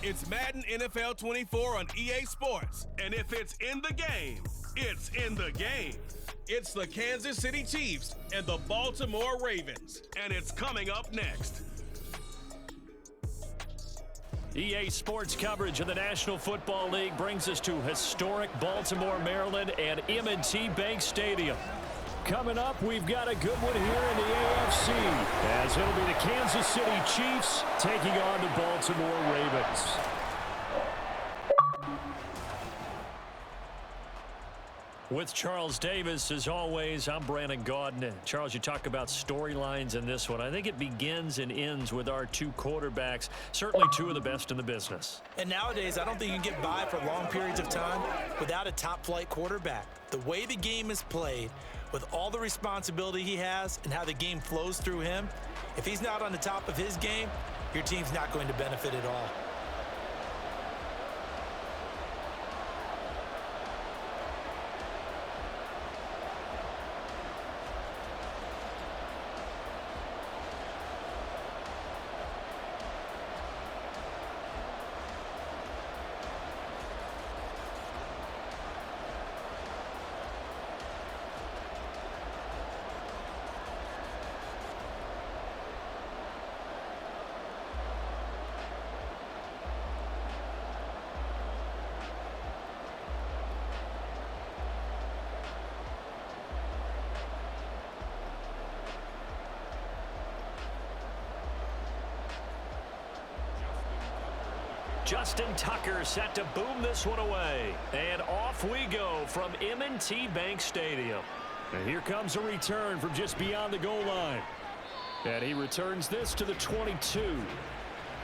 It's Madden NFL 24 on EA Sports. And if it's in the game, it's in the game. It's the Kansas City Chiefs and the Baltimore Ravens. And it's coming up next. EA Sports coverage of the National Football League brings us to historic Baltimore, Maryland and M&T Bank Stadium. Coming up, we've got a good one here in the AFC, as it'll be the Kansas City Chiefs taking on the Baltimore Ravens. With Charles Davis, as always, I'm Brandon Gaudin. Charles, you talk about storylines in this one. I think it begins and ends with our two quarterbacks, certainly two of the best in the business. And nowadays, I don't think you can get by for long periods of time without a top-flight quarterback. The way the game is played, with all the responsibility he has and how the game flows through him, if he's not on the top of his game, your team's not going to benefit at all. Justin Tucker set to boom this one away. And off we go from M&T Bank Stadium. And here comes a return from just beyond the goal line. And he returns this to the 22.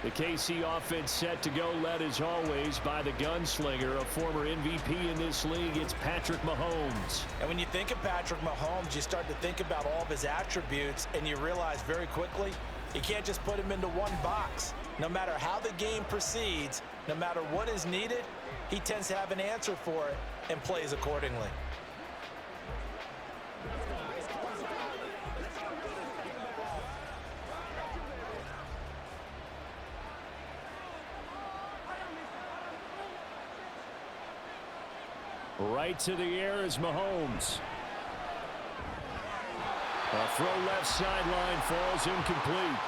The KC offense set to go, led as always by the gunslinger, a former MVP in this league. It's Patrick Mahomes. And when you think of Patrick Mahomes, you start to think about all of his attributes, and you realize very quickly, you can't just put him into one box. No matter how the game proceeds, no matter what is needed, he tends to have an answer for it and plays accordingly. Right to the air is Mahomes. A throw left sideline falls incomplete.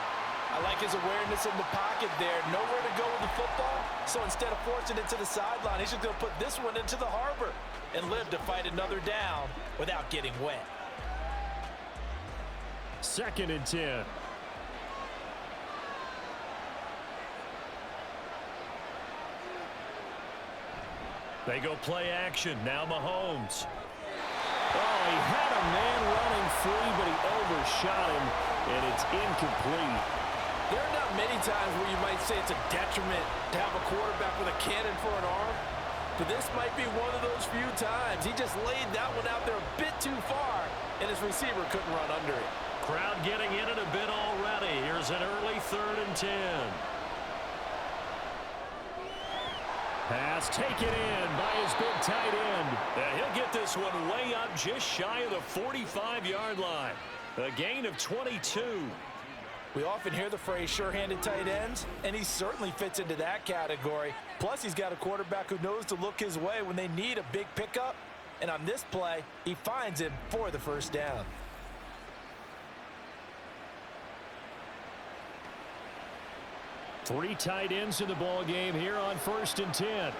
I like his awareness in the pocket there. Nowhere to go with the football, so instead of forcing it to the sideline, he's just going to put this one into the harbor and live to fight another down without getting wet. 2nd and 10. They go play action. Now Mahomes. Oh, he had a man running free, but he overshot him, and it's incomplete. There are not many times where you might say it's a detriment to have a quarterback with a cannon for an arm, but this might be one of those few times. He just laid that one out there a bit too far, and his receiver couldn't run under it. Crowd getting in it a bit already. Here's an early 3rd and 10. Pass taken in by his big tight end. And he'll get this one way up just shy of the 45-yard line. A gain of 22. We often hear the phrase sure-handed tight ends, and he certainly fits into that category. Plus, he's got a quarterback who knows to look his way when they need a big pickup. And on this play, he finds him for the first down. Three tight ends in the ball game here on 1st and 10.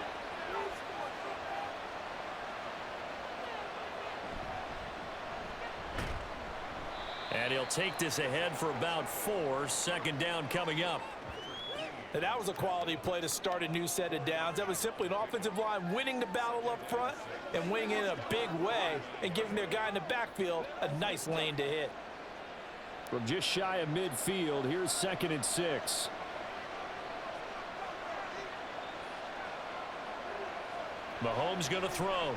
And he'll take this ahead for about 4. 2nd down coming up. Now, that was a quality play to start a new set of downs. That was simply an offensive line winning the battle up front and winning in a big way and giving their guy in the backfield a nice lane to hit. From just shy of midfield, here's 2nd and 6. Mahomes going to throw.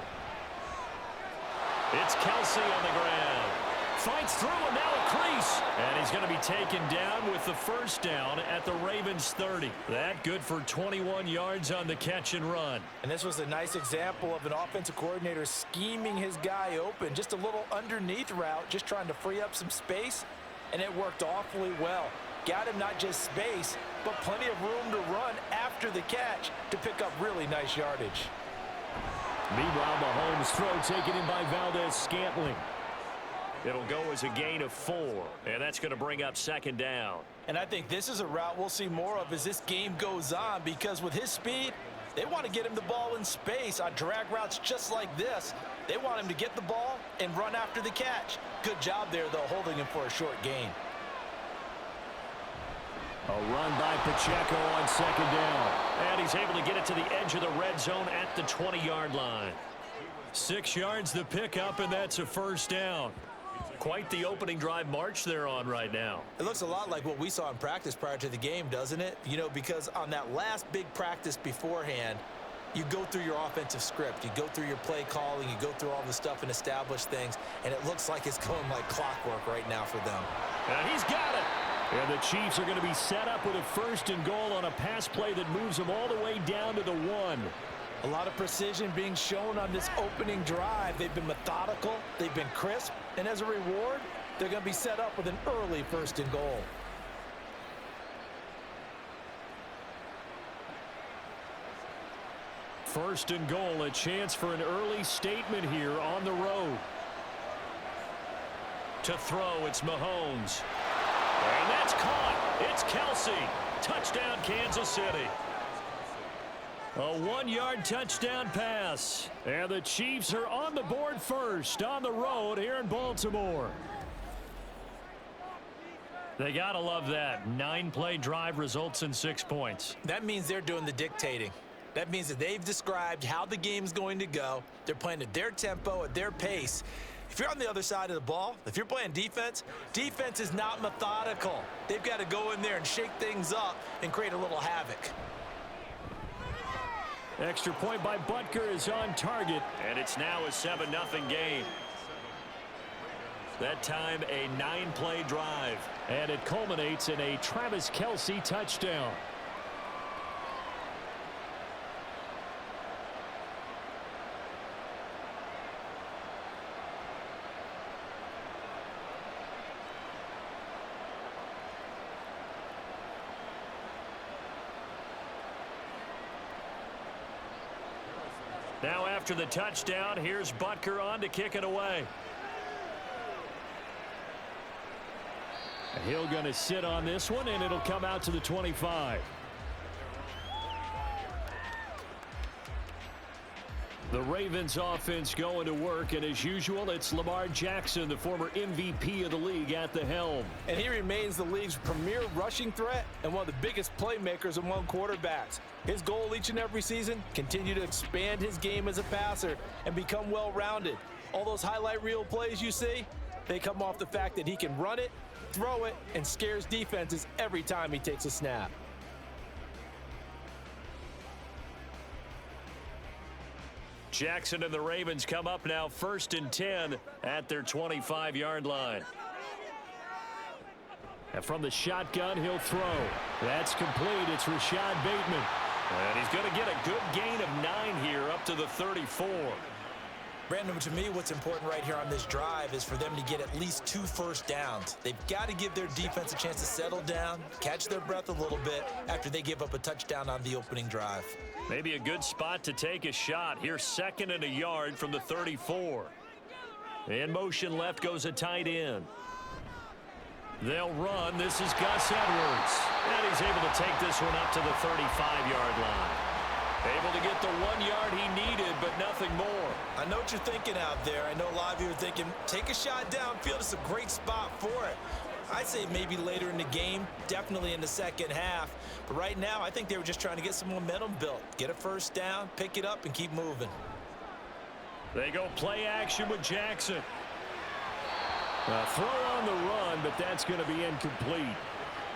It's Kelsey on the ground. Fights through and now a crease. And he's going to be taken down with the first down at the Ravens 30. That good for 21 yards on the catch and run. And this was a nice example of an offensive coordinator scheming his guy open. Just a little underneath route, just trying to free up some space. and it worked awfully well. Got him not just space, but plenty of room to run after the catch to pick up really nice yardage. Meanwhile, Mahomes' throw taken in by Valdez-Scantling. It'll go as a gain of 4, and that's going to bring up second down. And I think this is a route we'll see more of as this game goes on, because with his speed, they want to get him the ball in space on drag routes just like this. They want him to get the ball and run after the catch. Good job there, though, holding him for a short gain. A run by Pacheco on second down. And he's able to get it to the edge of the red zone at the 20-yard line. 6 yards the pickup, and that's a first down. Quite the opening drive march they're on right now. It looks a lot like what we saw in practice prior to the game, doesn't it? You know, because on that last big practice beforehand, you go through your offensive script. You go through your play calling. You go through all the stuff and establish things. And it looks like it's going like clockwork right now for them. And he's got it. And the Chiefs are going to be set up with a first and goal on a pass play that moves them all the way down to the 1. A lot of precision being shown on this opening drive. They've been methodical. They've been crisp. And as a reward, they're going to be set up with an early first and goal. First and goal, a chance for an early statement here on the road. To throw, it's Mahomes. And that's caught. It's Kelsey. Touchdown, Kansas City. A 1-yard touchdown pass. And the Chiefs are on the board first on the road here in Baltimore. They got to love that. 9-play drive results in 6 points. That means they're doing the dictating. That means that they've described how the game's going to go. They're playing at their tempo, at their pace. If you're on the other side of the ball, if you're playing defense, defense is not methodical. They've got to go in there and shake things up and create a little havoc. Extra point by Butker is on target, and it's now a 7-0 game. That time a 9-play drive, and it culminates in a Travis Kelce touchdown. Now after the touchdown, here's Butker on to kick it away. He'll going to sit on this one, and it'll come out to the 25. The Ravens offense going to work, and as usual, it's Lamar Jackson, the former MVP of the league, at the helm. And he remains the league's premier rushing threat and one of the biggest playmakers among quarterbacks. His goal each and every season, continue to expand his game as a passer and become well-rounded. All those highlight reel plays you see, they come off the fact that he can run it, throw it, and scares defenses every time he takes a snap. Jackson and the Ravens come up now 1st and 10 at their 25-yard line. And from the shotgun, he'll throw. That's complete. It's Rashad Bateman. And he's going to get a good gain of 9 here up to the 34. Brandon, to me, what's important right here on this drive is for them to get at least 2 first downs. They've got to give their defense a chance to settle down, catch their breath a little bit after they give up a touchdown on the opening drive. Maybe a good spot to take a shot. Here's 2nd and a yard from the 34. In motion left goes a tight end. They'll run. This is Gus Edwards. And he's able to take this one up to the 35-yard line. Able to get the 1 yard he needed, but nothing more. I know what you're thinking out there. I know a lot of you are thinking, take a shot downfield. It's a great spot for it. I'd say maybe later in the game, definitely in the second half. But right now, I think they were just trying to get some momentum built. Get a first down, pick it up, and keep moving. They go play action with Jackson. A throw on the run, but that's going to be incomplete.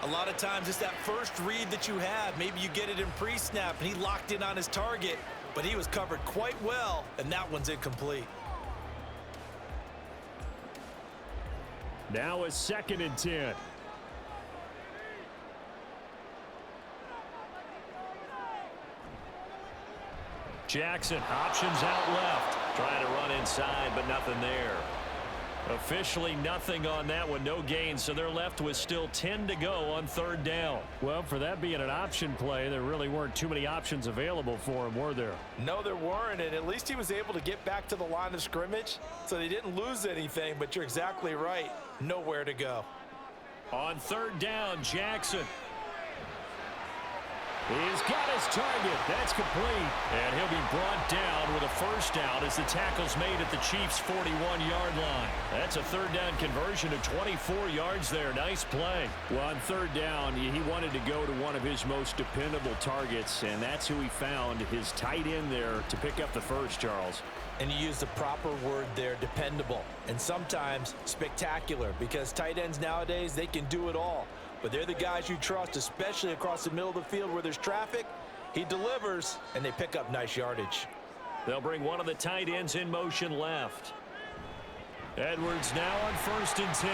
A lot of times it's that first read that you have. Maybe you get it in pre-snap, and he locked in on his target, but he was covered quite well, and that one's incomplete. Now a 2nd and 10. Jackson options out left. Trying to run inside, but nothing there. Officially nothing on that one, no gain, so they're left with still 10 to go on third down. Well, for that being an option play, there really weren't too many options available for him, were there? No, there weren't, and at least he was able to get back to the line of scrimmage, so they didn't lose anything, but you're exactly right, nowhere to go. On third down, Jackson. He's got his target. That's complete. And he'll be brought down with a first down as the tackle's made at the Chiefs' 41-yard line. That's a third down conversion of 24 yards there. Nice play. Well, on third down, he wanted to go to one of his most dependable targets, and that's who he found, his tight end there, to pick up the first, Charles. And you use the proper word there, dependable, and sometimes spectacular, because tight ends nowadays, they can do it all. But they're the guys you trust, especially across the middle of the field where there's traffic. He delivers, and they pick up nice yardage. They'll bring one of the tight ends in motion left. Edwards now on 1st and 10.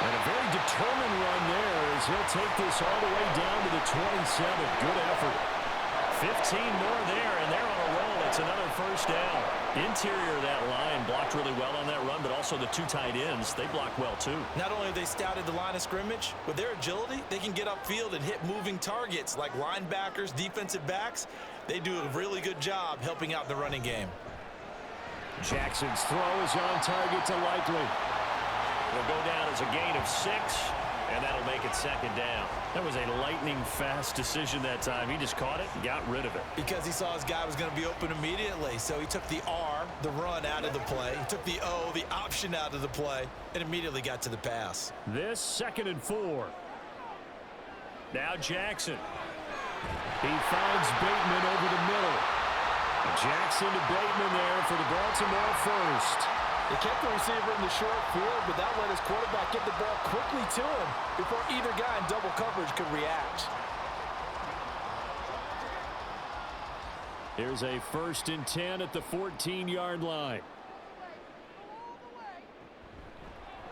And a very determined run there as he'll take this all the way down to the 27. Good effort. 15 more there, and they're on a roll. It's another first down. Interior of that line blocked really well on that run, but also the two tight ends, they block well too. Not only have they scouted the line of scrimmage, with their agility, they can get upfield and hit moving targets like linebackers, defensive backs. They do a really good job helping out the running game. Jackson's throw is on target to Likely. It'll go down as a gain of 6. And that'll make it second down. That was a lightning-fast decision that time. He just caught it and got rid of it. Because he saw his guy was going to be open immediately. So he took the R, the run, out of the play. He took the O, the option, out of the play, and immediately got to the pass. This 2nd and 4. Now Jackson. He finds Bateman over the middle. Jackson to Bateman there for the Baltimore first. They kept the receiver in the short field, but that let his quarterback get the ball quickly to him before either guy in double coverage could react. Here's a 1st and 10 at the 14-yard line.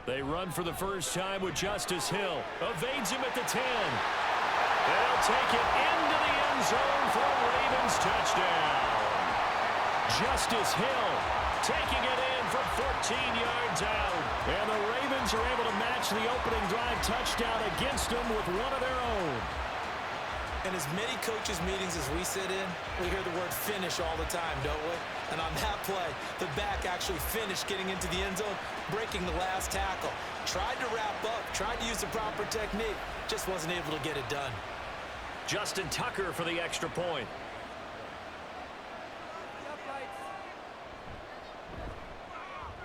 They run for the first time with Justice Hill. Evades him at the 10. They'll take it into the end zone for a Ravens touchdown. Justice Hill taking it in from 14 yards out. And the Ravens are able to match the opening drive touchdown against them with one of their own. In as many coaches' meetings as we sit in, we hear the word finish all the time, don't we? And on that play, the back actually finished getting into the end zone, breaking the last tackle. Tried to wrap up, tried to use the proper technique, just wasn't able to get it done. Justin Tucker for the extra point.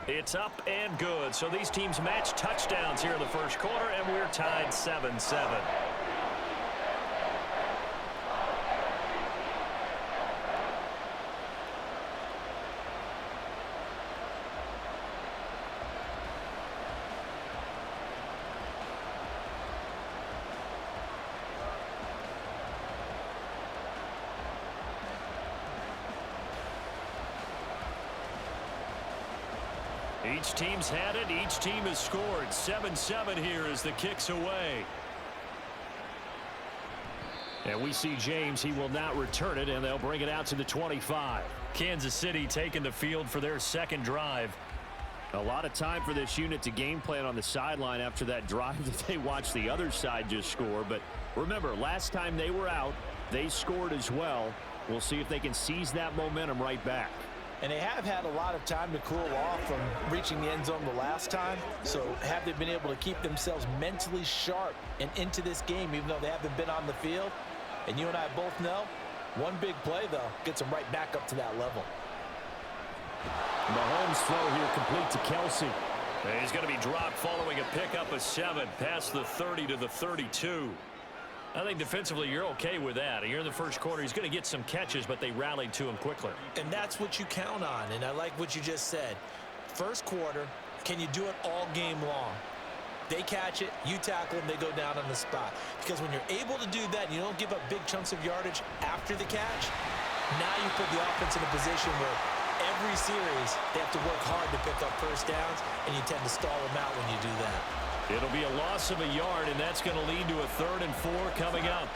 It's up and good. So these teams match touchdowns here in the first quarter, and we're tied 7-7. Each team's had it. Each team has scored. 7-7 here as the kick's away. And we see James. He will not return it, and they'll bring it out to the 25. Kansas City taking the field for their second drive. A lot of time for this unit to game plan on the sideline after that drive that they watched the other side just score. But remember, last time they were out, they scored as well. We'll see if they can seize that momentum right back. And they have had a lot of time to cool off from reaching the end zone the last time. So have they been able to keep themselves mentally sharp and into this game, even though they haven't been on the field? And you and I both know, one big play, though, gets them right back up to that level. Mahomes' throw here complete to Kelsey. And he's going to be dropped following a pickup of 7 past the 30 to the 32. I think defensively you're okay with that. Here in the first quarter, he's going to get some catches, but they rallied to him quickly. And that's what you count on, and I like what you just said. First quarter, can you do it all game long? They catch it, you tackle them, they go down on the spot. Because when you're able to do that and you don't give up big chunks of yardage after the catch, now you put the offense in a position where every series they have to work hard to pick up first downs, and you tend to stall them out when you do that. It'll be a loss of a yard, and that's going to lead to a 3rd and 4 coming up.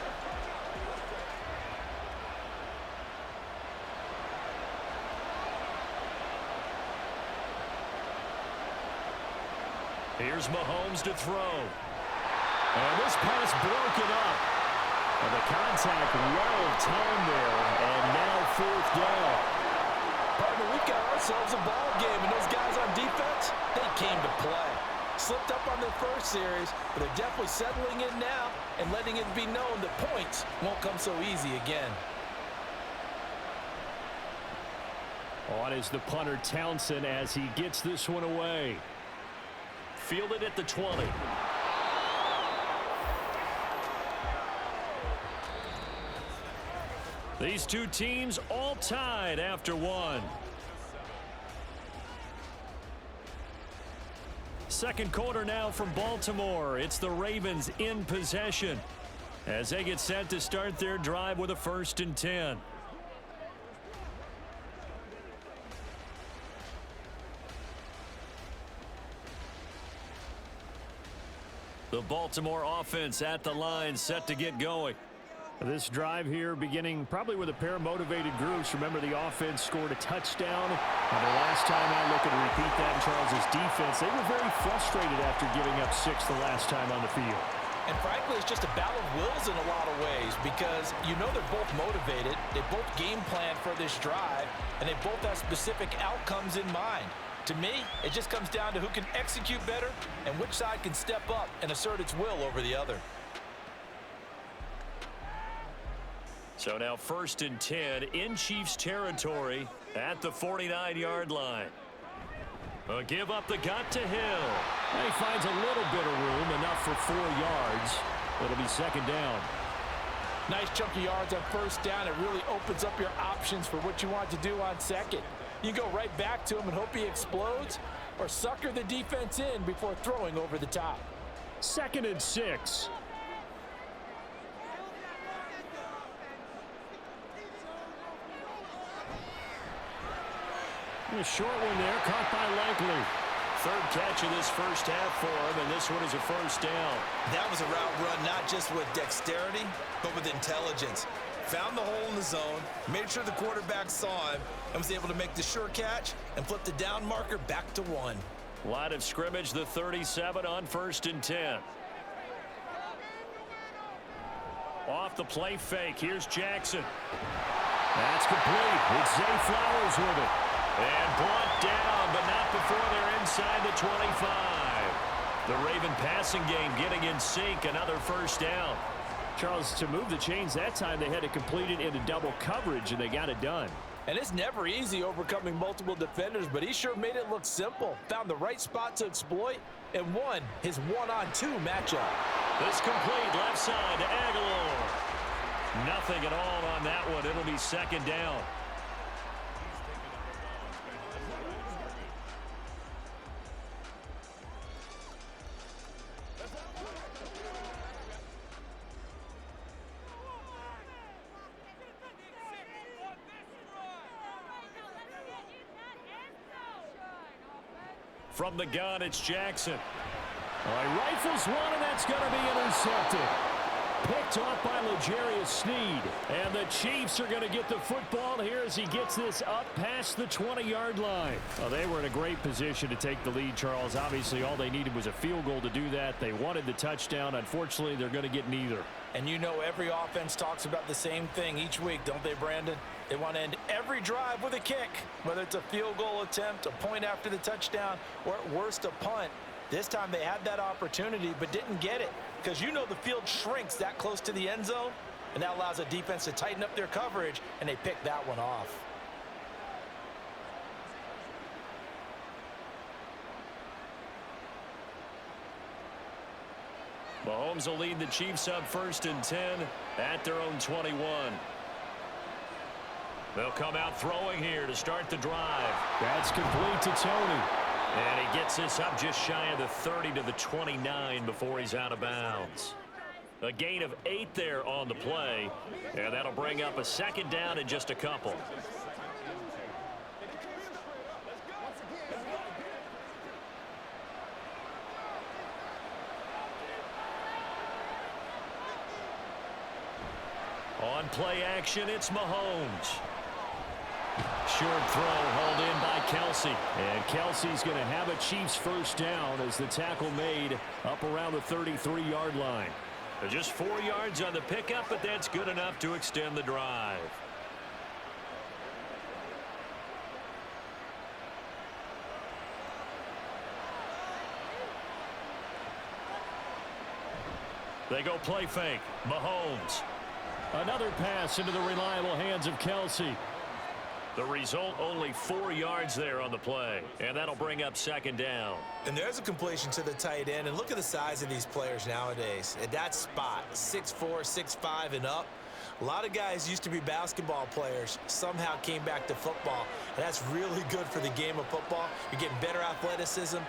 Here's Mahomes to throw. And this pass broken up. And the contact well timed there. And now 4th down. Partner, we've got ourselves a ball game, and those guys on defense, they came to play. Slipped up on their first series, but they're definitely settling in now and letting it be known that points won't come so easy again. On is the punter Townsend as he gets this one away. Fielded at the 20. These two teams all tied after one. Second quarter now from Baltimore. It's the Ravens in possession as they get set to start their drive with a 1st and 10. The Baltimore offense at the line, set to get going. This drive here beginning probably with a pair of motivated groups. Remember, the offense scored a touchdown. And the last time out, looking to repeat that in Charles's defense, they were very frustrated after giving up 6 the last time on the field. And frankly, it's just a battle of wills in a lot of ways because you know they're both motivated. They both game plan for this drive, and they both have specific outcomes in mind. To me, it just comes down to who can execute better and which side can step up and assert its will over the other. So now 1st and 10 in Chiefs territory at the 49-yard line. A give up the gut to Hill. And he finds a little bit of room, enough for 4 yards. It'll be 2nd down. Nice chunk of yards on 1st down. It really opens up your options for what you want to do on 2nd. You go right back to him and hope he explodes, or sucker the defense in before throwing over the top. 2nd and 6. A short one there, caught by Likely. 3rd catch of this first half for him, and this one is a 1st down. That was a route run not just with dexterity, but with intelligence. Found the hole in the zone, made sure the quarterback saw him, and was able to make the sure catch and flip the down marker back to 1. Line of scrimmage, the 37 on 1st and 10. Off the play fake, here's Jackson. That's complete. It's Zay Flowers with it. And brought down, but not before they're inside the 25. The Raven passing game getting in sync, another 1st down. Charles, to move the chains that time, they had to complete it into double coverage, and they got it done. And it's never easy overcoming multiple defenders, but he sure made it look simple. Found the right spot to exploit and won his 1-on-2 matchup. This complete left side to Aguilar. Nothing at all on that one. It'll be 2nd down. From the gun, it's Jackson. All right, rifles one, and that's going to be intercepted. Picked off by L'Jarius Sneed. And the Chiefs are going to get the football here as he gets this up past the 20-yard line. Well, they were in a great position to take the lead, Charles. Obviously, all they needed was a field goal to do that. They wanted the touchdown. Unfortunately, they're going to get neither. And you know every offense talks about the same thing each week, don't they, Brandon? They want to end every drive with a kick, whether it's a field goal attempt, a point after the touchdown, or at worst a punt. This time they had that opportunity but didn't get it because you know the field shrinks that close to the end zone, and that allows a defense to tighten up their coverage, and they picked that one off. Mahomes will lead the Chiefs up 1st and 10 at their own 21. They'll come out throwing here to start the drive. That's complete to Tony. And he gets this up just shy of the 30 to the 29 before he's out of bounds. A gain of 8 there on the play. And that'll bring up a 2nd down in just a couple. On play action, it's Mahomes. short throw hauled in by Kelsey. And Kelsey's going to have a Chiefs first down as the tackle made up around the 33-yard line. Just 4 yards on the pickup, but that's good enough to extend the drive. They go play fake. Mahomes. Another pass into the reliable hands of Kelsey. The result, only 4 yards there on the play. And that'll bring up second down. And there's a completion to the tight end. And look at the size of these players nowadays. At that spot, 6'4", 6'5", and up. A lot of guys used to be basketball players, somehow came back to football. And that's really good for the game of football. You're getting better athleticism,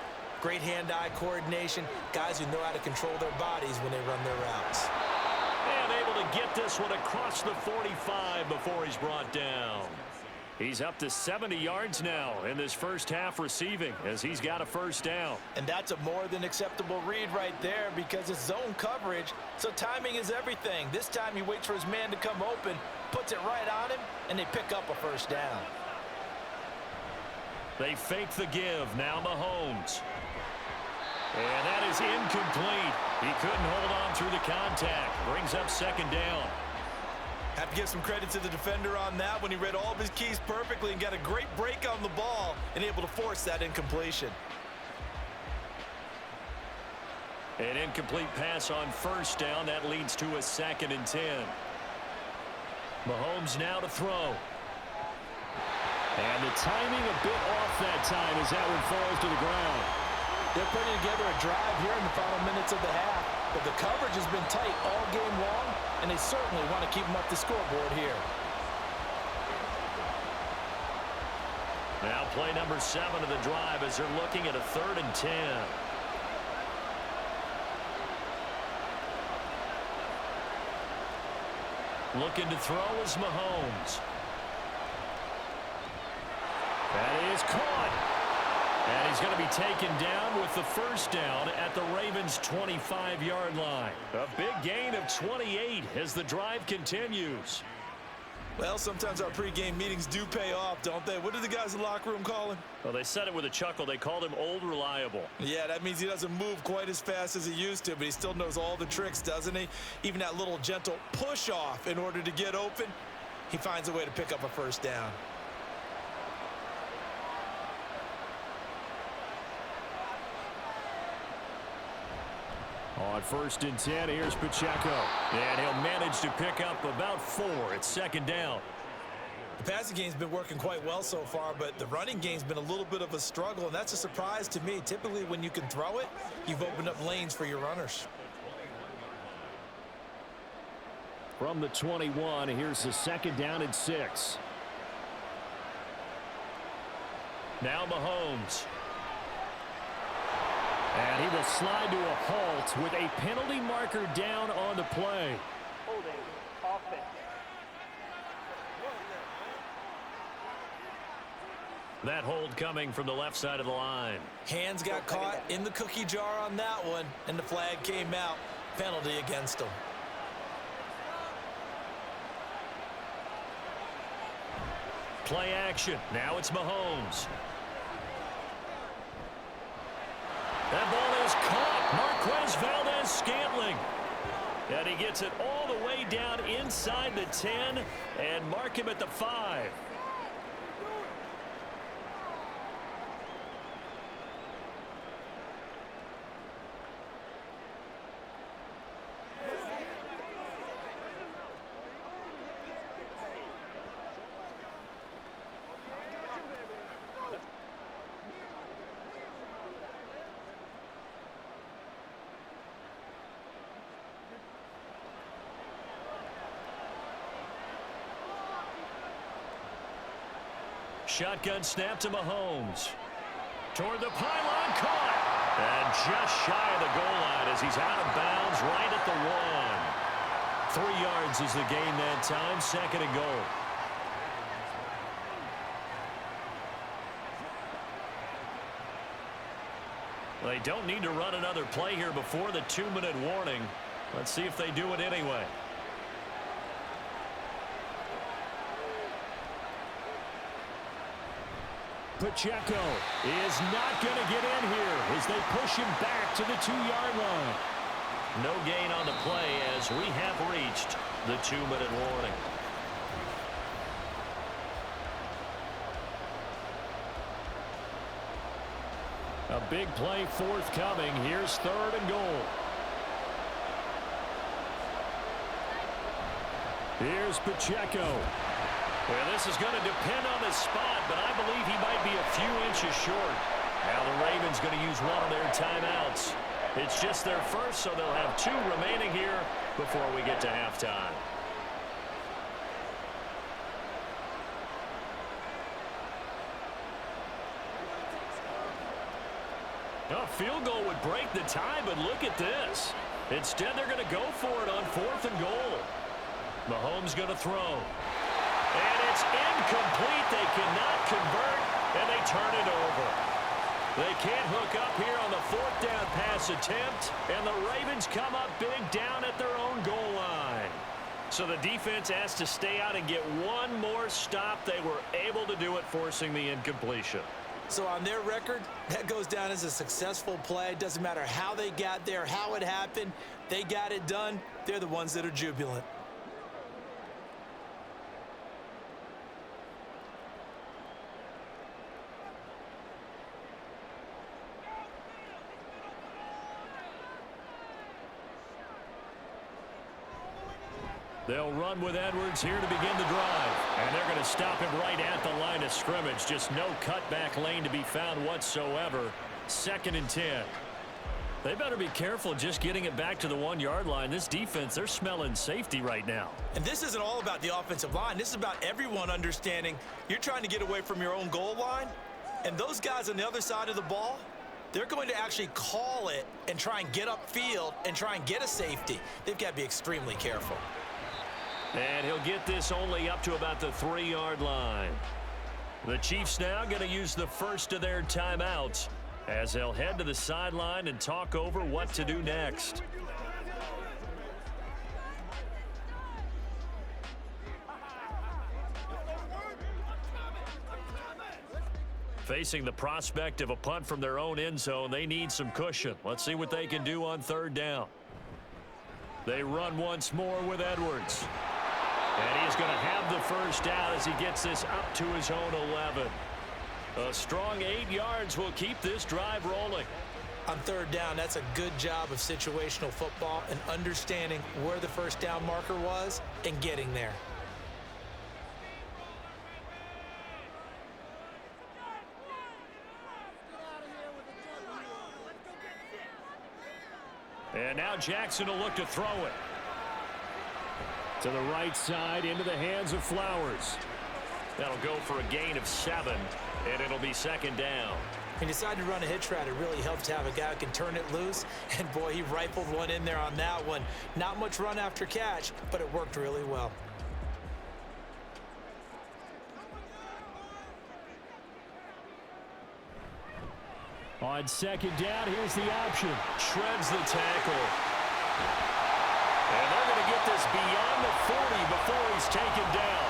great hand-eye coordination, guys who know how to control their bodies when they run their routes. And able to get this one across the 45 before he's brought down. He's up to 70 yards now in this first half receiving as he's got a first down. And that's a more than acceptable read right there because it's zone coverage, so timing is everything. This time he waits for his man to come open, puts it right on him, and they pick up a first down. They fake the give. Now Mahomes. And that is incomplete. He couldn't hold on through the contact. Brings up second down. Have to give some credit to the defender on that when he read all of his keys perfectly and got a great break on the ball and able to force that incompletion. An incomplete pass on first down. That leads to a 2nd and 10. Mahomes now to throw. And the timing a bit off that time as that one falls to the ground. They're putting together a drive here in the final minutes of the half, but the coverage has been tight all game long, and they certainly want to keep them up the scoreboard here. Now play number 7 of the drive as they're looking at a 3rd and 10. Looking to throw is Mahomes. That is caught. And he's going to be taken down with the first down at the Ravens' 25-yard line. A big gain of 28 as the drive continues. Well, sometimes our pregame meetings do pay off, don't they? What did the guys in the locker room call him? Well, they said it with a chuckle. They called him Old Reliable. Yeah, that means he doesn't move quite as fast as he used to, but he still knows all the tricks, doesn't he? Even that little gentle push-off in order to get open, he finds a way to pick up a first down. On 1st and 10, here's Pacheco. And he'll manage to pick up about 4 at second down. The passing game's been working quite well so far, but the running game's been a little bit of a struggle, and that's a surprise to me. Typically, when you can throw it, you've opened up lanes for your runners. From the 21, here's the 2nd down and 6. Now Mahomes. And he will slide to a halt with a penalty marker down on the play. Holding offense. That hold coming from the left side of the line. Hands got caught in the cookie jar on that one, and the flag came out. Penalty against him. Play action. Now it's Mahomes. That ball is caught. Marquez Valdez-Scantling. And he gets it all the way down inside the 10 and mark him at the 5. Shotgun snap to Mahomes. Toward the pylon, caught. And just shy of the goal line as he's out of bounds right at the 1. 3 yards is the gain that time. 2nd and goal. They don't need to run another play here before the 2-minute warning. Let's see if they do it anyway. Pacheco is not going to get in here as they push him back to the 2-yard line. No gain on the play as we have reached the 2-minute warning. A big play forthcoming. Here's 3rd and goal. Here's Pacheco. Well, this is going to depend on his spot, but I believe he might be a few inches short. Now the Ravens going to use one of their timeouts. It's just their first, so they'll have 2 remaining here before we get to halftime. A field goal would break the tie, but look at this. Instead, they're going to go for it on 4th and goal. Mahomes going to throw. And it's incomplete. They cannot convert, and they turn it over. They can't hook up here on the 4th down pass attempt, and the Ravens come up big down at their own goal line. So the defense has to stay out and get one more stop. They were able to do it, forcing the incompletion. So on their record, that goes down as a successful play. Doesn't matter how they got there, how it happened. They got it done. They're the ones that are jubilant. They'll run with Edwards here to begin the drive. And they're going to stop him right at the line of scrimmage. Just no cutback lane to be found whatsoever. 2nd and 10. They better be careful just getting it back to the 1-yard line. This defense, they're smelling safety right now. And this isn't all about the offensive line. This is about everyone understanding you're trying to get away from your own goal line. And those guys on the other side of the ball, they're going to actually call it and try and get upfield and try and get a safety. They've got to be extremely careful. And he'll get this only up to about the 3-yard line. The Chiefs now going to use the first of their timeouts as they'll head to the sideline and talk over what to do next. Facing the prospect of a punt from their own end zone, they need some cushion. Let's see what they can do on 3rd down. They run once more with Edwards. And he's going to have the first down as he gets this up to his own 11. A strong 8 yards will keep this drive rolling. On 3rd down, that's a good job of situational football and understanding where the first down marker was and getting there. And now Jackson will look to throw it. To the right side, into the hands of Flowers. That'll go for a gain of 7, and it'll be 2nd down. He decided to run a hitch route. It really helps to have a guy who can turn it loose. And, boy, he rifled one in there on that one. Not much run after catch, but it worked really well. On 2nd down, here's the option. Shreds the tackle. And they're going to get this beyond the 40 before he's taken down.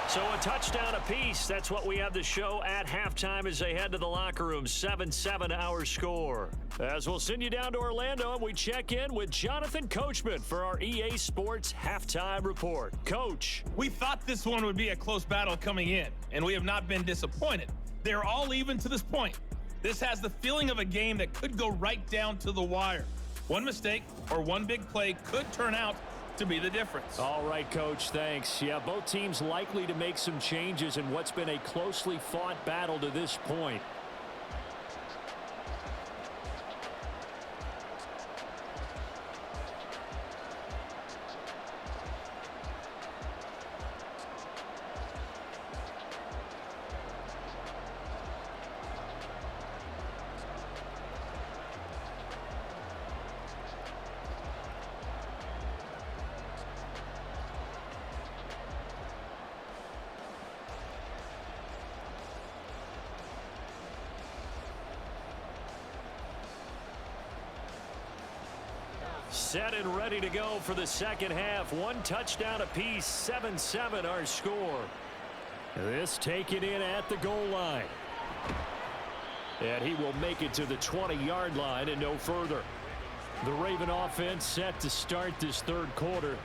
So a touchdown apiece. That's what we have to show at halftime as they head to the locker room. 7-7 our score. As we'll send you down to Orlando, and we check in with Jonathan Coachman for our EA Sports Halftime Report. Coach. We thought this one would be a close battle coming in, and we have not been disappointed. They're all even to this point. This has the feeling of a game that could go right down to the wire. One mistake or one big play could turn out to be the difference. All right, Coach, thanks. Yeah, both teams likely to make some changes in what's been a closely fought battle to this point. Set and ready to go for the second half. One touchdown apiece, 7-7 our score. This taken in at the goal line. And he will make it to the 20-yard line and no further. The Raven offense set to start this third quarter.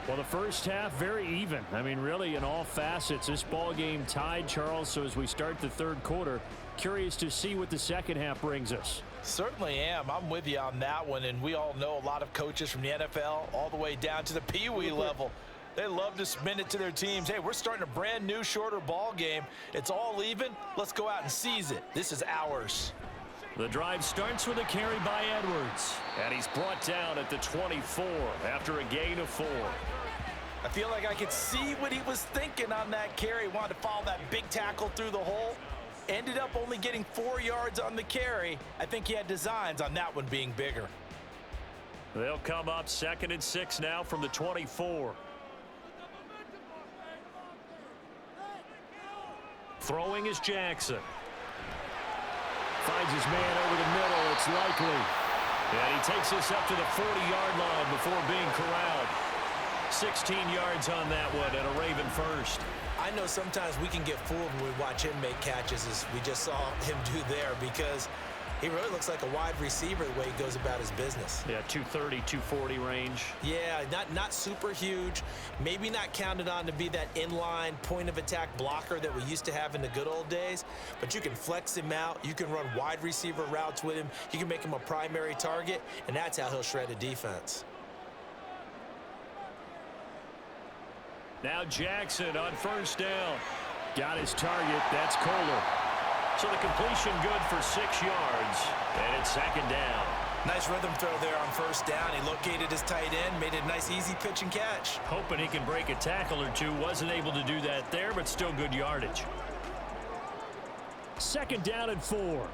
Well, the first half, very even. I mean, really, in all facets, this ball game tied, Charles. So as we start the third quarter, curious to see what the second half brings us. Certainly am. I'm with you on that one. And we all know a lot of coaches from the NFL all the way down to the Pee Wee level. They love to spin it to their teams. Hey, we're starting a brand new, shorter ball game. It's all even. Let's go out and seize it. This is ours. The drive starts with a carry by Edwards. And he's brought down at the 24 after a gain of 4. I feel like I could see what he was thinking on that carry. Wanted to follow that big tackle through the hole. Ended up only getting 4 yards on the carry. I think he had designs on that one being bigger. They'll come up 2nd and 6 now from the 24. Throwing is Jackson. Finds his man over the middle. It's likely. And he takes this up to the 40-yard line before being corralled. 16 yards on that one and a Raven first. I know sometimes we can get fooled when we watch him make catches, as we just saw him do there, because he really looks like a wide receiver the way he goes about his business. Yeah, 230, 240 range. Yeah, not super huge. Maybe not counted on to be that inline point-of-attack blocker that we used to have in the good old days. But you can flex him out. You can run wide receiver routes with him. You can make him a primary target, and that's how he'll shred a defense. Now Jackson on first down. Got his target. That's Kohler. So the completion good for 6 yards, and it's 2nd down. Nice rhythm throw there on first down. He located his tight end, made it a nice easy pitch and catch. Hoping he can break a tackle or two. Wasn't able to do that there, but still good yardage. 2nd down and 4.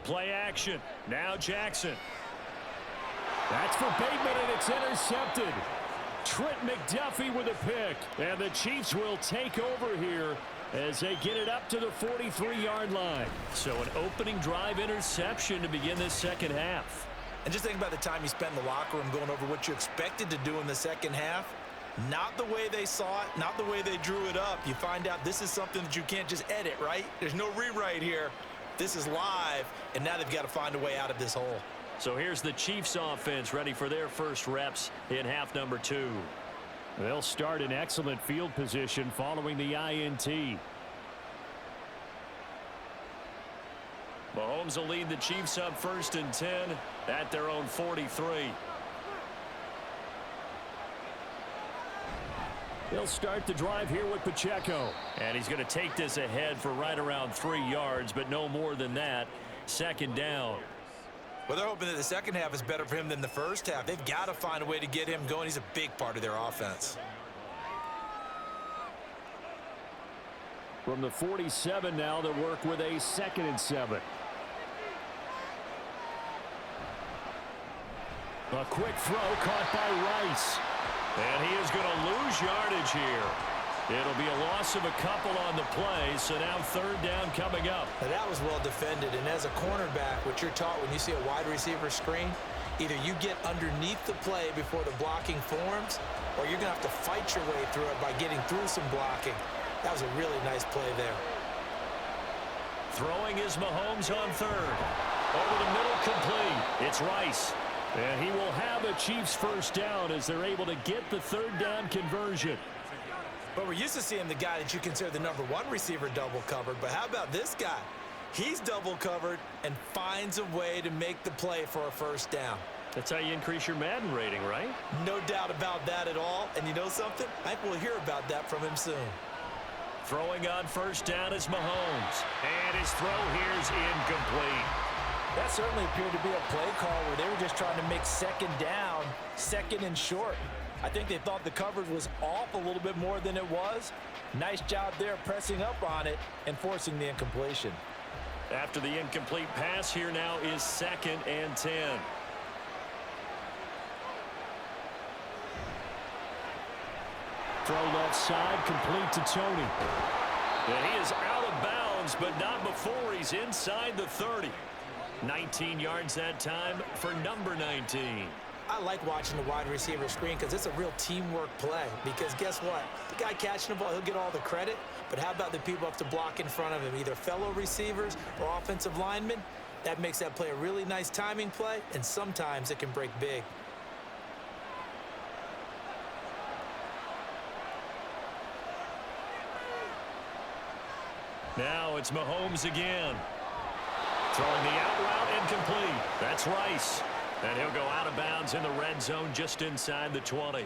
Play action. Now Jackson. That's for Bateman, and it's intercepted. Trent McDuffie with a pick. And the Chiefs will take over here as they get it up to the 43-yard line. So an opening drive interception to begin this second half. And just think about the time you spent in the locker room going over what you expected to do in the second half. Not the way they saw it, not the way they drew it up. You find out this is something that you can't just edit, right? There's no rewrite here. This is live, and now they've got to find a way out of this hole. So here's the Chiefs offense ready for their first reps in half number 2. They'll start in excellent field position following the INT. Mahomes will lead the Chiefs up 1st and 10 at their own 43. They'll start the drive here with Pacheco. And he's going to take this ahead for right around 3 yards, but no more than that. 2nd down. Well, they're hoping that the second half is better for him than the first half. They've got to find a way to get him going. He's a big part of their offense. From the 47 now, they'll work with a 2nd and 7. A quick throw caught by Rice. And he is going to lose yardage here. It'll be a loss of a couple on the play, so now 3rd down coming up. Now that was well defended, and as a cornerback, what you're taught when you see a wide receiver screen, either you get underneath the play before the blocking forms, or you're going to have to fight your way through it by getting through some blocking. That was a really nice play there. Throwing is Mahomes on 3rd. Over the middle, complete. It's Rice. And he will have a Chiefs first down as they're able to get the 3rd down conversion. But we're used to seeing the guy that you consider the number 1 receiver double covered. But how about this guy? He's double covered and finds a way to make the play for a first down. That's how you increase your Madden rating, right? No doubt about that at all. And you know something? I think we'll hear about that from him soon. Throwing on first down is Mahomes. And his throw here's incomplete. That certainly appeared to be a play call where they were just trying to make 2nd down, 2nd and short. I think they thought the coverage was off a little bit more than it was. Nice job there pressing up on it and forcing the incompletion. After the incomplete pass, here now is 2nd and 10. Throw left side, complete to Tony. And he is out of bounds, but not before he's inside the 30. 19 yards that time for number 19. I like watching the wide receiver screen because it's a real teamwork play. Because guess what? The guy catching the ball, he'll get all the credit. But how about the people have to block in front of him, either fellow receivers or offensive linemen? That makes that play a really nice timing play, and sometimes it can break big. Now it's Mahomes again. Throwing the out route incomplete. That's Rice. And he'll go out of bounds in the red zone just inside the 20.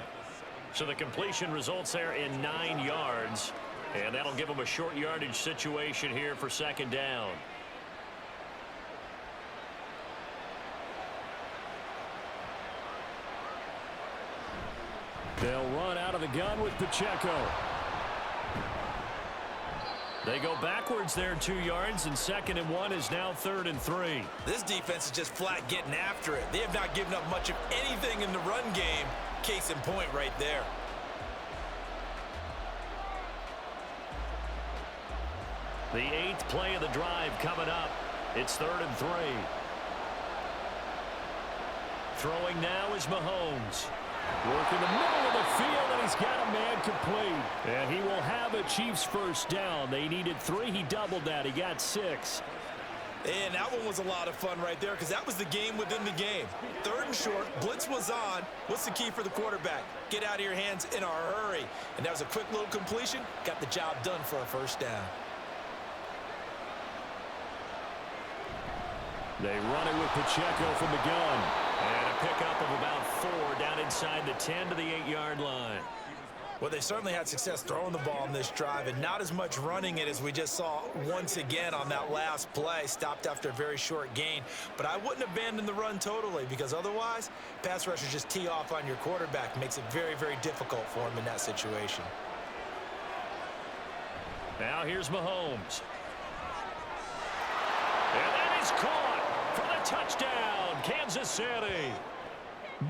So the completion results there in 9 yards. And that'll give him a short yardage situation here for second down. They'll run out of the gun with Pacheco. They go backwards there 2 yards, and 2nd and 1 is now 3rd and 3. This defense is just flat getting after it. They have not given up much of anything in the run game. Case in point right there. The 8th play of the drive coming up. It's 3rd and 3. Throwing now is Mahomes. Working the middle of the field, and he's got a man complete. And he will have a Chiefs first down. They needed 3. He doubled that. He got 6. And that one was a lot of fun right there because that was the game within the game. 3rd and short, blitz was on. What's the key for the quarterback? Get out of your hands in a hurry. And that was a quick little completion. Got the job done for a first down. They run it with Pacheco from the gun. And a pickup of about 4 down inside the 10 to the 8-yard line. Well, they certainly had success throwing the ball on this drive and not as much running it as we just saw once again on that last play. Stopped after a very short gain. But I wouldn't abandon the run totally because otherwise, pass rushers just tee off on your quarterback. Makes it very, very difficult for him in that situation. Now here's Mahomes. And that is caught for the touchdown, Kansas City.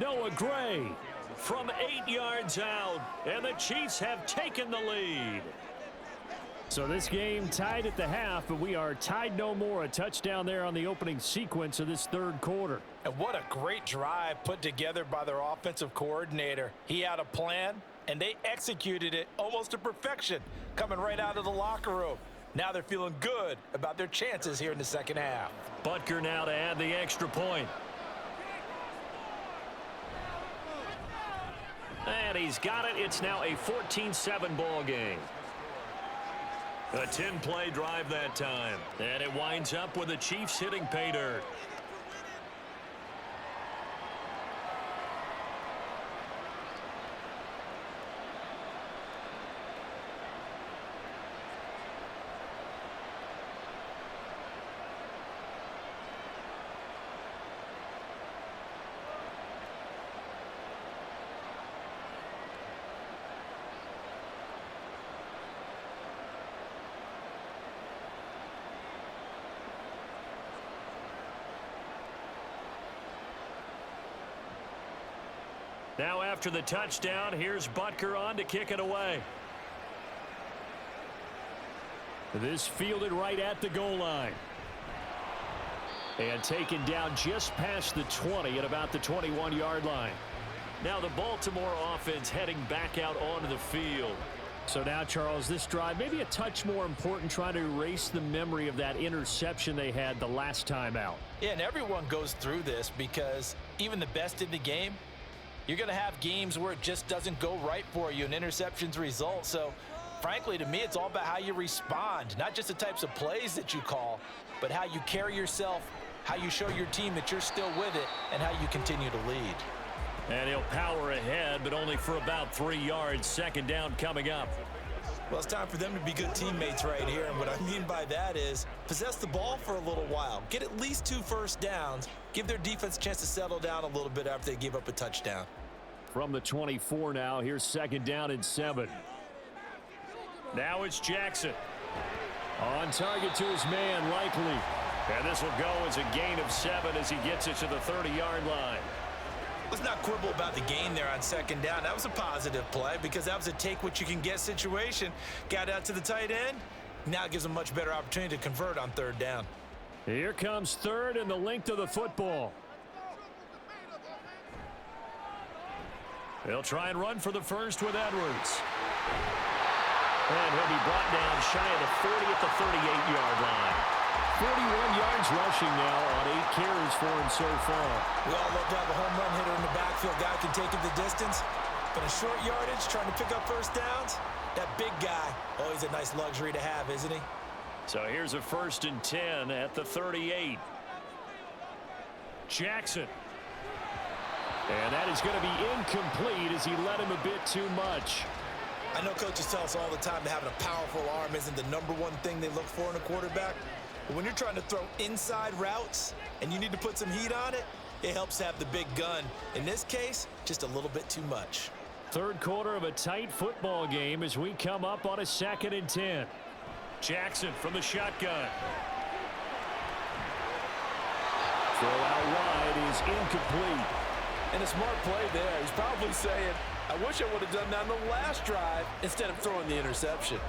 Noah Gray from 8 yards out, and the Chiefs have taken the lead. So this game tied at the half, but we are tied no more. A touchdown there on the opening sequence of this 3rd quarter. And what a great drive put together by their offensive coordinator. He had a plan, and they executed it almost to perfection, coming right out of the locker room. Now they're feeling good about their chances here in the second half. Butker now to add the extra point. And he's got it. It's now a 14-7 ball game. A 10-play drive that time. And it winds up with the Chiefs hitting pay dirt. Now after the touchdown, here's Butker on to kick it away. This fielded right at the goal line. And taken down just past the 20 at about the 21-yard line. Now the Baltimore offense heading back out onto the field. So now, Charles, this drive maybe a touch more important, trying to erase the memory of that interception they had the last time out. Yeah, and everyone goes through this because even the best in the game, you're going to have games where it just doesn't go right for you, and interceptions result. So, frankly, to me, it's all about how you respond, not just the types of plays that you call, but how you carry yourself, how you show your team that you're still with it, and how you continue to lead. And he'll power ahead, but only for about 3 yards. Second down coming up. Well, it's time for them to be good teammates right here, and what I mean by that is possess the ball for a little while, get at least 2 first downs, give their defense a chance to settle down a little bit after they give up a touchdown. From the 24 now, here's 2nd down and 7. Now it's Jackson. On target to his man, Likely. And this will go as a gain of 7 as he gets it to the 30-yard line. Let's not quibble about the gain there on 2nd down. That was a positive play because that was a take-what-you-can-get situation. Got out to the tight end. Now it gives them a much better opportunity to convert on 3rd down. Here comes 3rd and the length of the football. They'll try and run for the first with Edwards. And he'll be brought down shy of the 40 at the 38-yard line. 41 yards rushing now on 8 carries for him so far. We all love to have a home run hitter in the backfield. Guy can take it the distance. But a short yardage, trying to pick up first downs, that big guy, always a nice luxury to have, isn't he? So here's a 1st and 10 at the 38. Jackson. And that is going to be incomplete as he led him a bit too much. I know coaches tell us all the time that having a powerful arm isn't the #1 thing they look for in a quarterback. But when you're trying to throw inside routes and you need to put some heat on it, it helps to have the big gun. In this case, just a little bit too much. Third quarter of a tight football game as we come up on a 2nd and 10. Jackson from the shotgun. Throw out wide is incomplete. And a smart play there. He's probably saying, I wish I would have done that on the last drive instead of throwing the interception.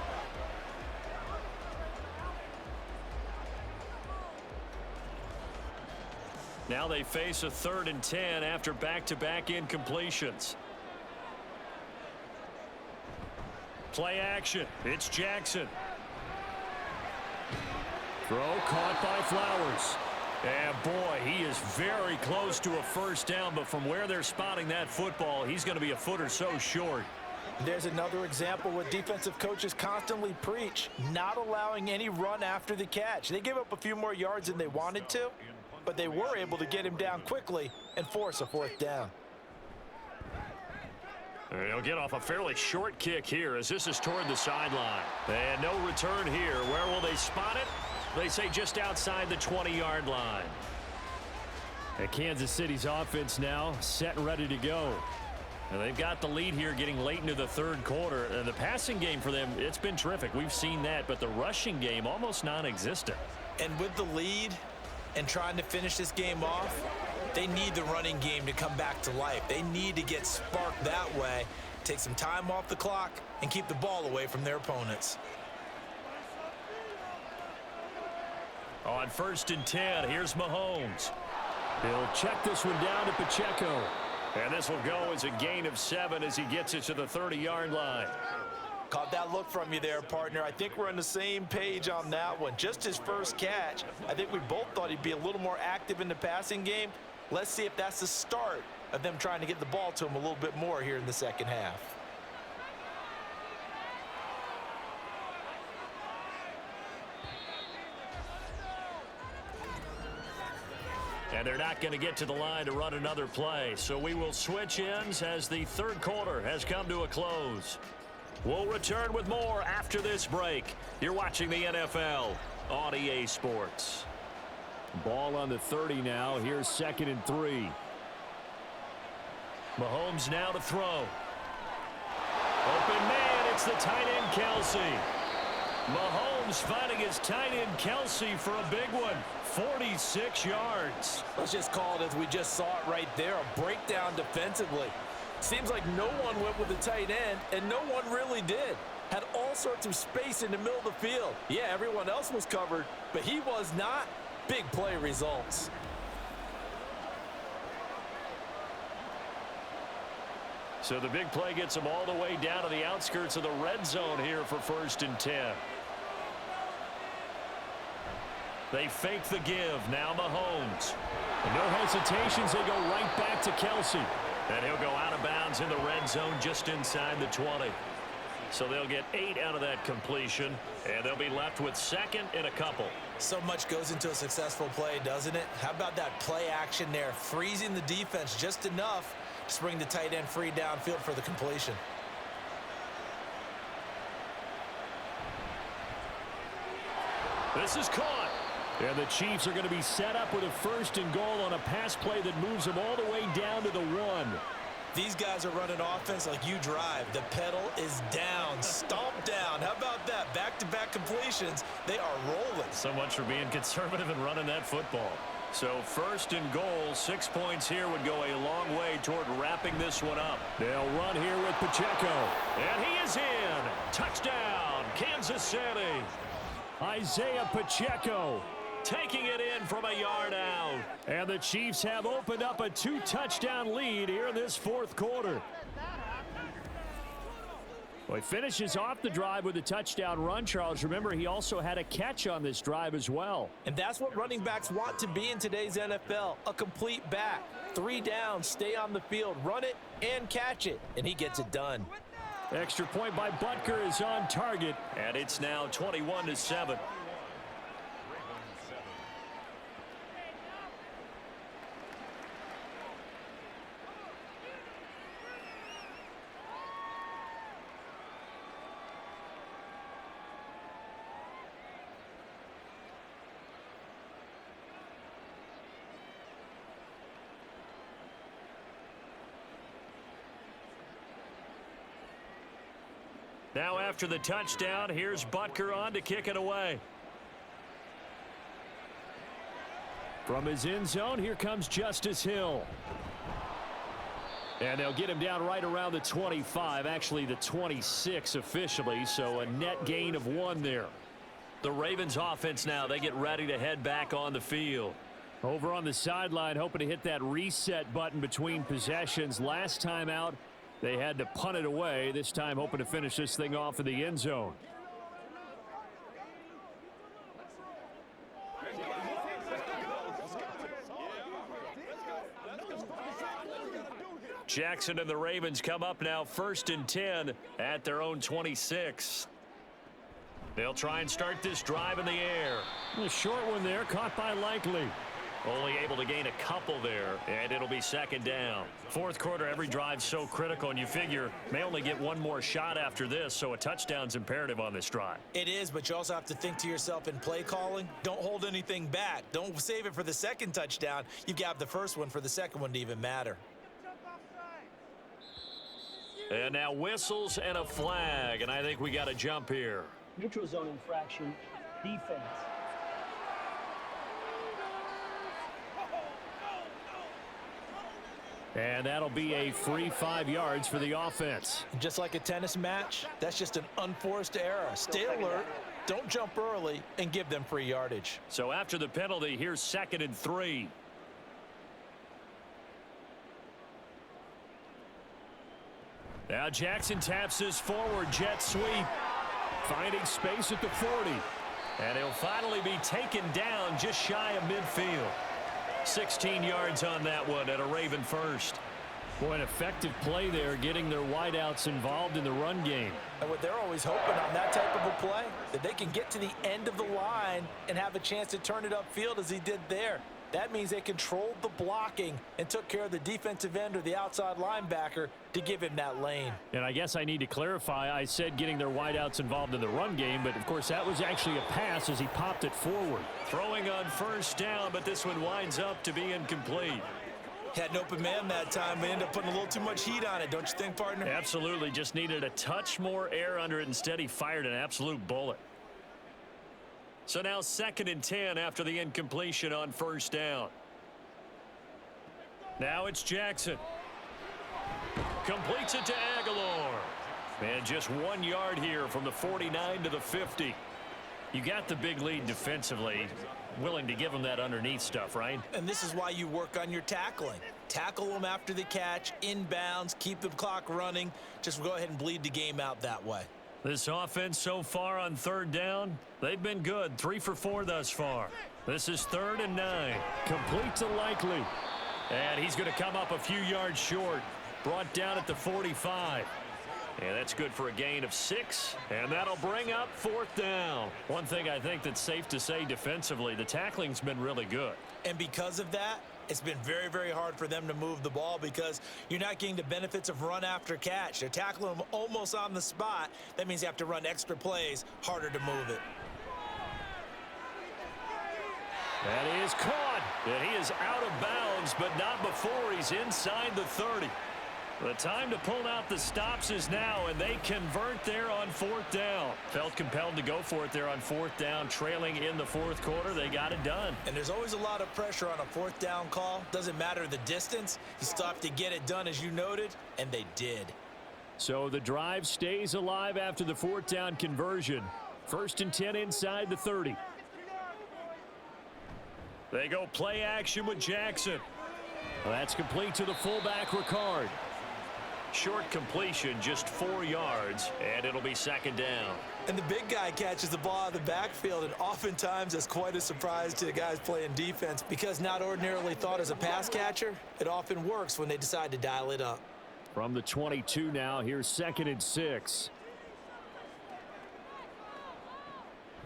Now they face a 3rd and 10 after back-to-back incompletions. Play action. It's Jackson. Throw caught by Flowers. And boy, he is very close to a first down, but from where they're spotting that football, he's going to be a foot or so short. There's another example what defensive coaches constantly preach, not allowing any run after the catch. They gave up a few more yards than they wanted to, but they were able to get him down quickly and force a 4th down. He'll get off a fairly short kick here as this is toward the sideline. And no return here. Where will they spot it? They say just outside the 20-yard line. And Kansas City's offense now set and ready to go. And they've got the lead here getting late into the 3rd quarter. And the passing game for them, it's been terrific. We've seen that, but the rushing game almost non-existent. And with the lead and trying to finish this game off, they need the running game to come back to life. They need to get sparked that way, take some time off the clock, and keep the ball away from their opponents. On 1st and 10, here's Mahomes. He'll check this one down to Pacheco. And this will go as a gain of 7 as he gets it to the 30-yard line. Caught that look from you there, partner. I think we're on the same page on that one. Just his first catch. I think we both thought he'd be a little more active in the passing game. Let's see if that's the start of them trying to get the ball to him a little bit more here in the 2nd half. And they're not going to get to the line to run another play. So we will switch ends as the 3rd quarter has come to a close. We'll return with more after this break. You're watching the NFL on EA Sports. Ball on the 30 now. Here's 2nd and 3. Mahomes now to throw. Open man, it's the tight end Kelsey. Mahomes finding his tight end Kelsey for a big one. 46 yards. Let's just call it as we just saw it right there, a breakdown defensively. Seems like no one went with the tight end, and no one really did. Had all sorts of space in the middle of the field. Yeah, everyone else was covered, but he was not. Big play results. So the big play gets them all the way down to the outskirts of the red zone here for 1st and 10. They fake the give. Now Mahomes. And no hesitations. They go right back to Kelsey. And he'll go out of bounds in the red zone just inside the 20. So they'll get 8 out of that completion. And they'll be left with 2nd and a couple. So much goes into a successful play, doesn't it? How about that play action there? Freezing the defense just enough to bring the tight end free downfield for the completion. This is caught. And the Chiefs are going to be set up with a 1st and goal on a pass play that moves them all the way down to the 1. These guys are running offense like you drive. The pedal is down, stomp down. How about that? Back-to-back completions. They are rolling. So much for being conservative and running that football. So 1st and goal, 6 points here would go a long way toward wrapping this one up. They'll run here with Pacheco. And he is in. Touchdown, Kansas City. Isaiah Pacheco taking it in from a yard out. And the Chiefs have opened up a 2-touchdown lead here in this 4th quarter. Well, he finishes off the drive with a touchdown run, Charles. Remember, he also had a catch on this drive as well. And that's what running backs want to be in today's NFL, a complete back. 3 downs, stay on the field, run it, and catch it, and he gets it done. Extra point by Butker is on target, And it's now 21-7. Now after the touchdown, here's Butker on to kick it away. from his end zone. Here comes Justice Hill. And they'll get him down right around the 25, actually the 26 officially, so a net gain of 1 there. The Ravens offense now, they get ready to head back on the field. Over on the sideline, hoping to hit that reset button between possessions. Last time out, they had to punt it away. This time hoping to finish this thing off in the end zone. Jackson and the Ravens come up now 1st and 10 at their own 26. They'll try and start this drive in the air. A short one there, caught by Likely. Only able to gain a couple there, and it'll be 2nd down. 4th quarter, every drive's so critical, and you figure may only get one more shot after this, so a touchdown's imperative on this drive. It is, but you also have to think to yourself in play calling, don't hold anything back. Don't save it for the 2nd touchdown. You've got the 1st one for the 2nd one to even matter. And now whistles and a flag, and I think we got to jump here. Neutral zone infraction, defense. And that'll be a free 5 yards for the offense. Just like a tennis match, that's just an unforced error. Stay alert, don't jump early, and give them free yardage. So after the penalty, here's 2nd and 3. Now Jackson taps his forward jet sweep, finding space at the 40. And he'll finally be taken down just shy of midfield. 16 yards on that one at a Raven first. Boy, an effective play there, getting their wideouts involved in the run game. And what they're always hoping on that type of a play, that they can get to the end of the line and have a chance to turn it upfield as he did there. That means they controlled the blocking and took care of the defensive end or the outside linebacker to give him that lane. And I guess I need to clarify, I said getting their wideouts involved in the run game, but of course that was actually a pass as he popped it forward. Throwing on 1st down, but this one winds up to be incomplete. Had an open man that time, but ended up putting a little too much heat on it, don't you think, partner? Absolutely, just needed a touch more air under it. Instead, he fired an absolute bullet. So now 2nd and 10 after the incompletion on 1st down. Now it's Jackson. Completes it to Aguilar. And just 1 yard here from the 49 to the 50. You got the big lead defensively. Willing to give them that underneath stuff, right? And this is why you work on your tackling. Tackle them after the catch, inbounds, keep the clock running. Just go ahead and bleed the game out that way. This offense so far on 3rd down, they've been good. 3 for 4 thus far. This is 3rd and 9. Complete to Likely. And he's going to come up a few yards short. Brought down at the 45. And that's good for a gain of 6. And that'll bring up 4th down. One thing I think that's safe to say defensively, the tackling's been really good. And because of that, it's been very, very hard for them to move the ball because you're not getting the benefits of run after catch. They're tackling them almost on the spot. That means you have to run extra plays, harder to move it. That is caught. And he is out of bounds, but not before he's inside the 30. The time to pull out the stops is now, and they convert there on 4th down. Felt compelled to go for it there on 4th down, trailing in the 4th quarter. They got it done. And there's always a lot of pressure on a 4th down call. Doesn't matter the distance. You still have to get it done, as you noted, and they did. So the drive stays alive after the 4th down conversion. 1st and 10 inside the 30. They go play action with Jackson. Well, that's complete to the fullback, Ricard. Short completion, just 4 yards, and it'll be second down. And the big guy catches the ball out of the backfield, and oftentimes that's quite a surprise to the guys playing defense because not ordinarily thought as a pass catcher, it often works when they decide to dial it up. From the 22 now, here's 2nd and 6.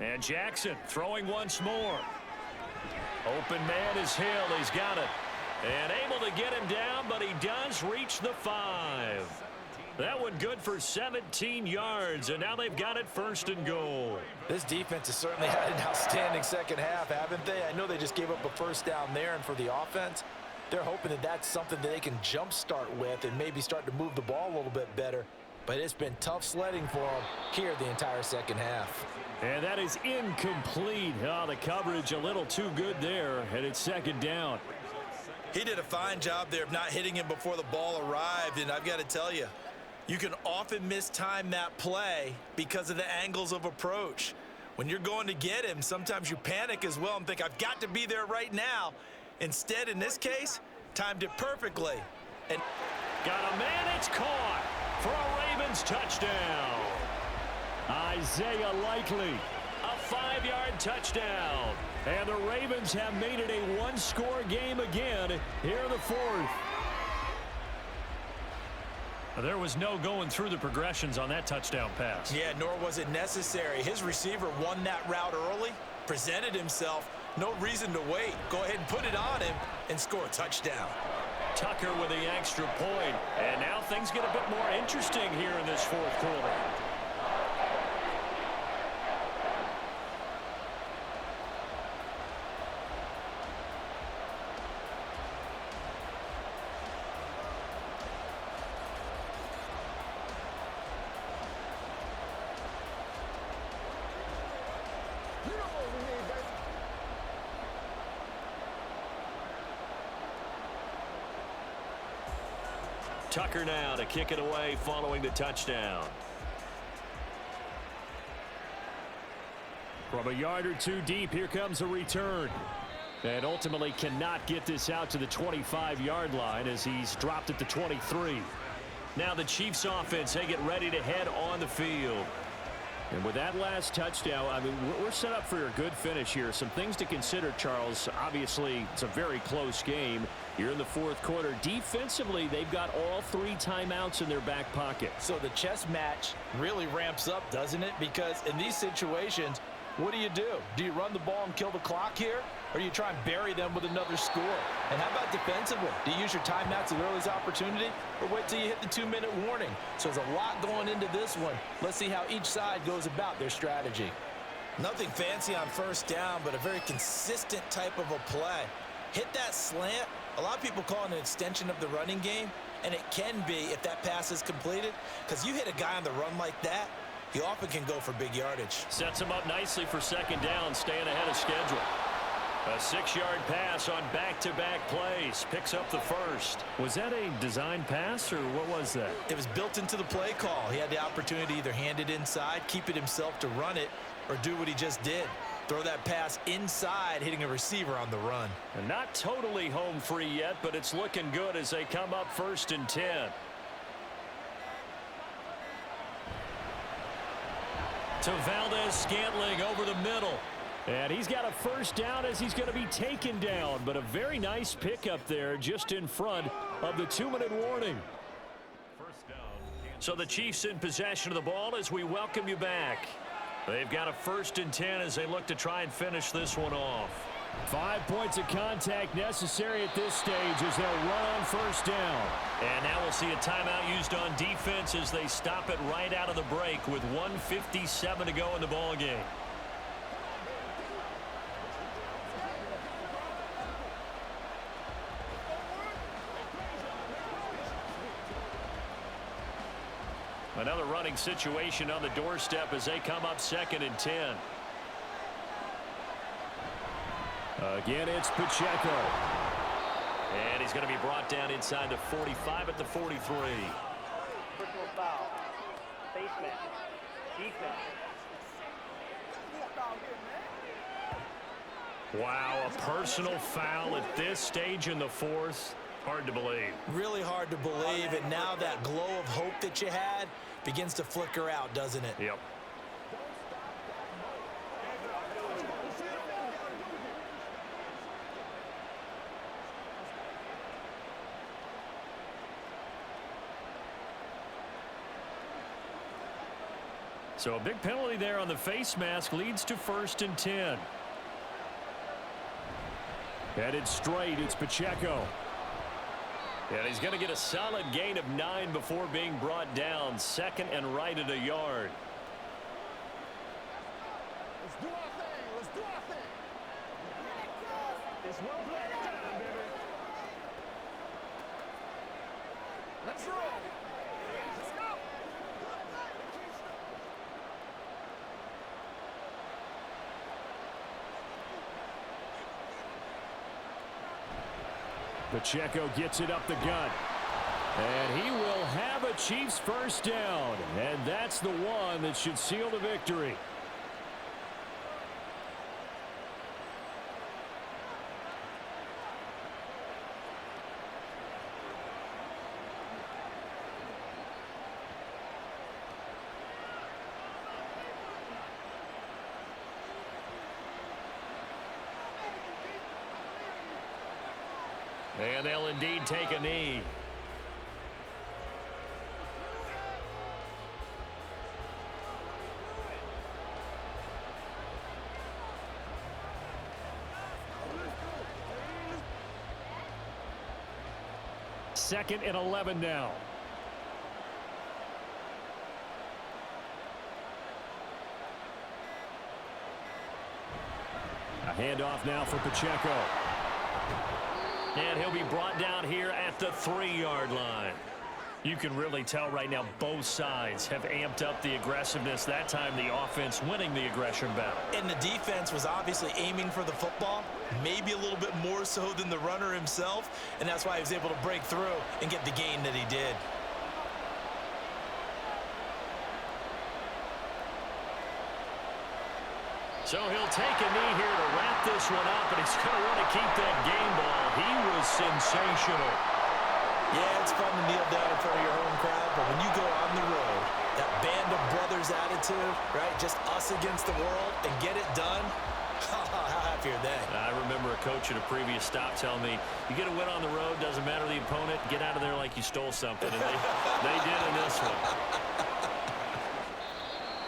And Jackson throwing once more. Open man is Hill. He's got it. And able to get him down, but he does reach the 5. That one good for 17 yards, and now they've got it 1st and goal. This defense has certainly had an outstanding second half, haven't they? I know they just gave up a first down there, and for the offense, they're hoping that that's something that they can jumpstart with and maybe start to move the ball a little bit better. But it's been tough sledding for them here the entire second half. And that is incomplete. Oh, the coverage a little too good there, and it's 2nd down. He did a fine job there of not hitting him before the ball arrived, and I've got to tell you, you can often mistime that play because of the angles of approach. When you're going to get him, sometimes you panic as well and think, I've got to be there right now. Instead, in this case, timed it perfectly. And got a man, it's caught for a Ravens touchdown. Isaiah Likely, a 5-yard touchdown. And the Ravens have made it a one-score game again here in the 4th. There was no going through the progressions on that touchdown pass. yeah, nor was it necessary. His receiver won that route early, presented himself, no reason to wait. Go ahead and put it on him and score a touchdown. Tucker with the extra point. And now things get a bit more interesting here in this 4th quarter. Tucker now to kick it away following the touchdown. From a yard or two deep, here comes a return. And ultimately cannot get this out to the 25-yard line as he's dropped at the 23. Now the Chiefs offense, they get ready to head on the field. And with that last touchdown, I mean, we're set up for a good finish here. Some things to consider, Charles. Obviously, it's a very close game. You're in the 4th quarter. Defensively, they've got all 3 timeouts in their back pocket. So the chess match really ramps up, doesn't it? Because in these situations, what do? Do you run the ball and kill the clock here? Or do you try and bury them with another score? And how about defensively? Do you use your timeouts at earliest opportunity? Or wait till you hit the 2-minute warning? So there's a lot going into this one. Let's see how each side goes about their strategy. Nothing fancy on first down, but a very consistent type of a play. Hit that slant. A lot of people call it an extension of the running game, and it can be if that pass is completed, because you hit a guy on the run like that, he often can go for big yardage. Sets him up nicely for 2nd down, staying ahead of schedule. A 6-yard pass on back-to-back plays. Picks up the 1st. Was that a design pass, or what was that? It was built into the play call. He had the opportunity to either hand it inside, keep it himself to run it, or do what he just did. Throw that pass inside, hitting a receiver on the run. And not totally home free yet, but it's looking good as they come up 1st and 10. To Valdez-Scantling over the middle. And he's got a 1st down as he's going to be taken down. But a very nice pickup there just in front of the 2-minute warning. So the Chiefs in possession of the ball as we welcome you back. They've got a 1st and 10 as they look to try and finish this one off. 5 points of contact necessary at this stage as they'll run on 1st down. And now we'll see a timeout used on defense as they stop it right out of the break with 1:57 to go in the ball game. Another running situation on the doorstep as they come up 2nd and 10. Again, it's Pacheco. And he's going to be brought down inside the 45 at the 43. Personal foul. Face mask. Defense. Wow, a personal foul at this stage in the 4th. Hard to believe. Really hard to believe, and now that glow of hope that you had begins to flicker out, doesn't it? Yep. So a big penalty there on the face mask leads to 1st and 10. Headed straight, it's Pacheco. And he's going to get a solid gain of 9 before being brought down. 2nd and right at a yard. Let's do our thing. Let's do our thing. It's one play at a time, baby. Let's roll. Let's go. Pacheco gets it up the gut. And he will have a Chiefs first down. And that's the one that should seal the victory. And they'll indeed take a knee. Second and 11 now. A handoff now for Pacheco. And he'll be brought down here at the 3-yard line. You can really tell right now both sides have amped up the aggressiveness. That time the offense winning the aggression battle. And the defense was obviously aiming for the football, maybe a little bit more so than the runner himself, and that's why he was able to break through and get the gain that he did. So he'll take a knee here to wrap this one up, and he's going to want to keep that game ball. He was sensational. Yeah, it's fun to kneel down in front of your home crowd, but when you go on the road, that band of brothers attitude, right, just us against the world, and get it done, how happy are they? I remember a coach at a previous stop telling me, you get a win on the road, doesn't matter the opponent, get out of there like you stole something, and they did in this one.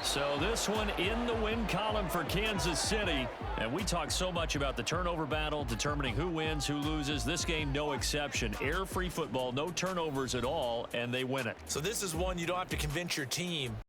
So this one in the win column for Kansas City. And we talk so much about the turnover battle, determining who wins, who loses. This game, no exception. Air-free football, no turnovers at all, and they win it. So this is one you don't have to convince your team